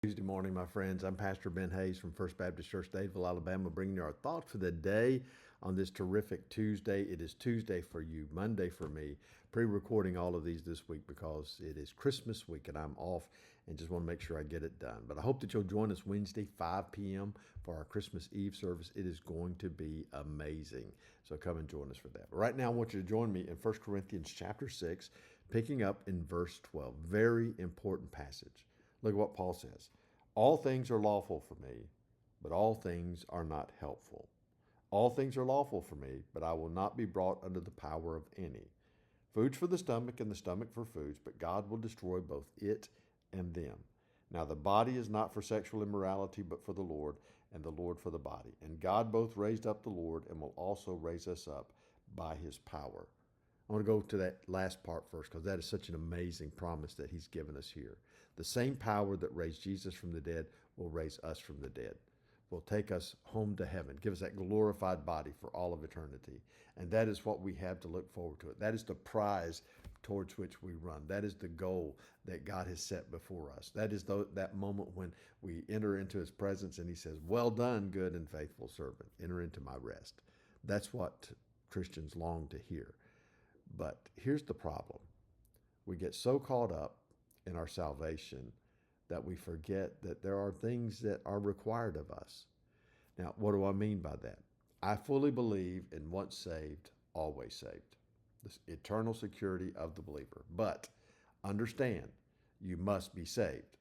Tuesday morning, my friends. I'm Pastor Ben Hayes from First Baptist Church, Dadeville, Alabama, bringing you our thoughts for the day on this terrific Tuesday. It is Tuesday for you, Monday for me. Pre-recording all of these this week because it is Christmas week and I'm off and just want to make sure I get it done. But I hope that you'll join us Wednesday, 5 p.m. for our Christmas Eve service. It is going to be amazing. So come and join us for that. But right now, I want you to join me in 1 Corinthians chapter 6, picking up in verse 12. Very important passage. Look at what Paul says. All things are lawful for me, but all things are not helpful. All things are lawful for me, but I will not be brought under the power of any. Food's for the stomach and the stomach for foods, but God will destroy both it and them. Now the body is not for sexual immorality, but for the Lord, and the Lord for the body. And God both raised up the Lord and will also raise us up by his power. I want to go to that last part first because that is such an amazing promise that he's given us here. The same power that raised Jesus from the dead will raise us from the dead, will take us home to heaven, give us that glorified body for all of eternity. And that is what we have to look forward to. That is the prize towards which we run. That is the goal that God has set before us. That is that moment when we enter into his presence and he says, "Well done, good and faithful servant. Enter into my rest." That's what Christians long to hear. But here's the problem. We get so caught up in our salvation that we forget that there are things that are required of us. Now, what do I mean by that? I fully believe in once saved, always saved, this eternal security of the believer. But understand, you must be saved,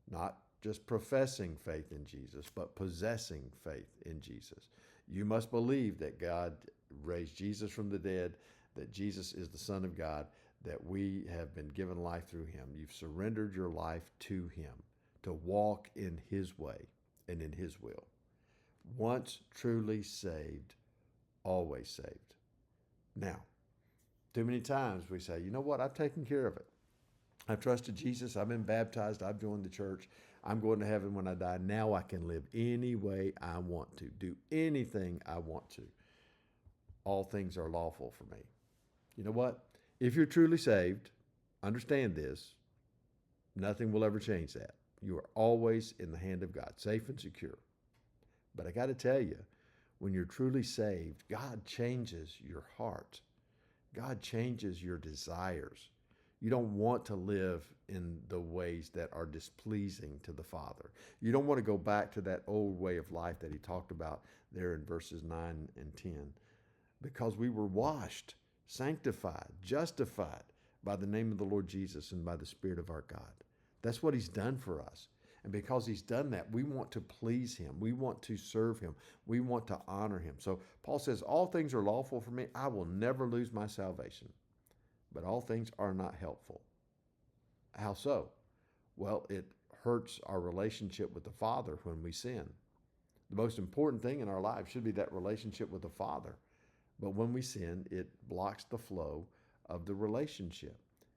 not just professing faith in Jesus, but possessing faith in Jesus. You must believe that God raised Jesus from the dead, that Jesus is the Son of God, that we have been given life through him. You've surrendered your life to him to walk in his way and in his will. Once truly saved, always saved. Now, too many times we say, you know what, I've taken care of it. I've trusted Jesus. I've been baptized. I've joined the church. I'm going to heaven when I die. Now I can live any way I want to, do anything I want to. All things are lawful for me. You know what? If you're truly saved, understand this, nothing will ever change that. You are always in the hand of God, safe and secure. But I got to tell you, when you're truly saved, God changes your heart. God changes your desires. You don't want to live in the ways that are displeasing to the Father. You don't want to go back to that old way of life that he talked about there in verses 9 and 10, because we were washed, sanctified, justified by the name of the Lord Jesus and by the Spirit of our God. That's what he's done for us. And because he's done that, we want to please him. We want to serve him. We want to honor him. So Paul says, all things are lawful for me. I will never lose my salvation. But all things are not helpful. How so? Well, it hurts our relationship with the Father when we sin. The most important thing in our lives should be that relationship with the Father. But when we sin, it blocks the flow of the relationship.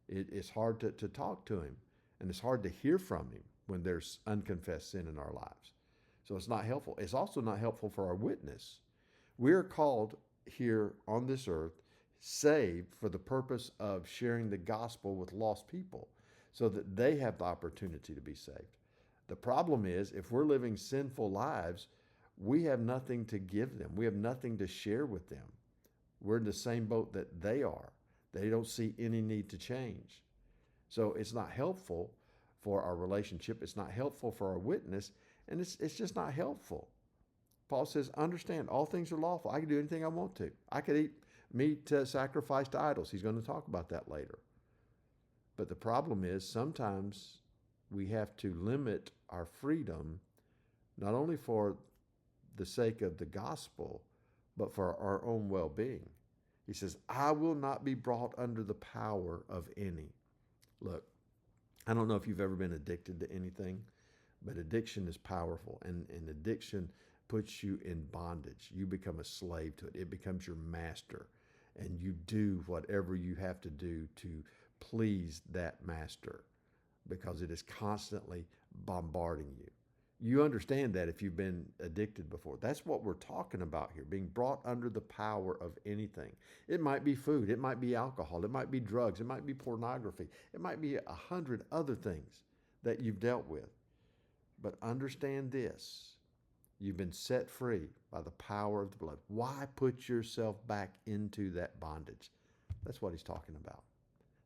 It's hard to talk to him, and it's hard to hear from him when there's unconfessed sin in our lives. So it's not helpful. It's also not helpful for our witness. We are called here on this earth saved for the purpose of sharing the gospel with lost people so that they have the opportunity to be saved. The problem is, if we're living sinful lives, we have nothing to give them. We have nothing to share with them. We're in the same boat that they are. They don't see any need to change. So it's not helpful for our relationship. It's not helpful for our witness, and it's just not helpful. Paul says, understand, all things are lawful. I can do anything I want to. I could eat meat sacrificed to idols. He's going to talk about that later. But the problem is sometimes we have to limit our freedom, not only for the sake of the gospel, but for our own well-being. He says, I will not be brought under the power of any. Look, I don't know if you've ever been addicted to anything, but addiction is powerful, and addiction puts you in bondage. You become a slave to it. It becomes your master, and you do whatever you have to do to please that master because it is constantly bombarding you. You understand that if you've been addicted before. That's what we're talking about here, being brought under the power of anything. It might be food. It might be alcohol. It might be drugs. It might be pornography. It might be 100 other things that you've dealt with. But understand this. You've been set free by the power of the blood. Why put yourself back into that bondage? That's what he's talking about.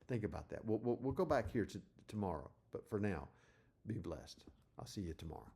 Think about that. We'll go back here tomorrow. But for now, be blessed. I'll see you tomorrow.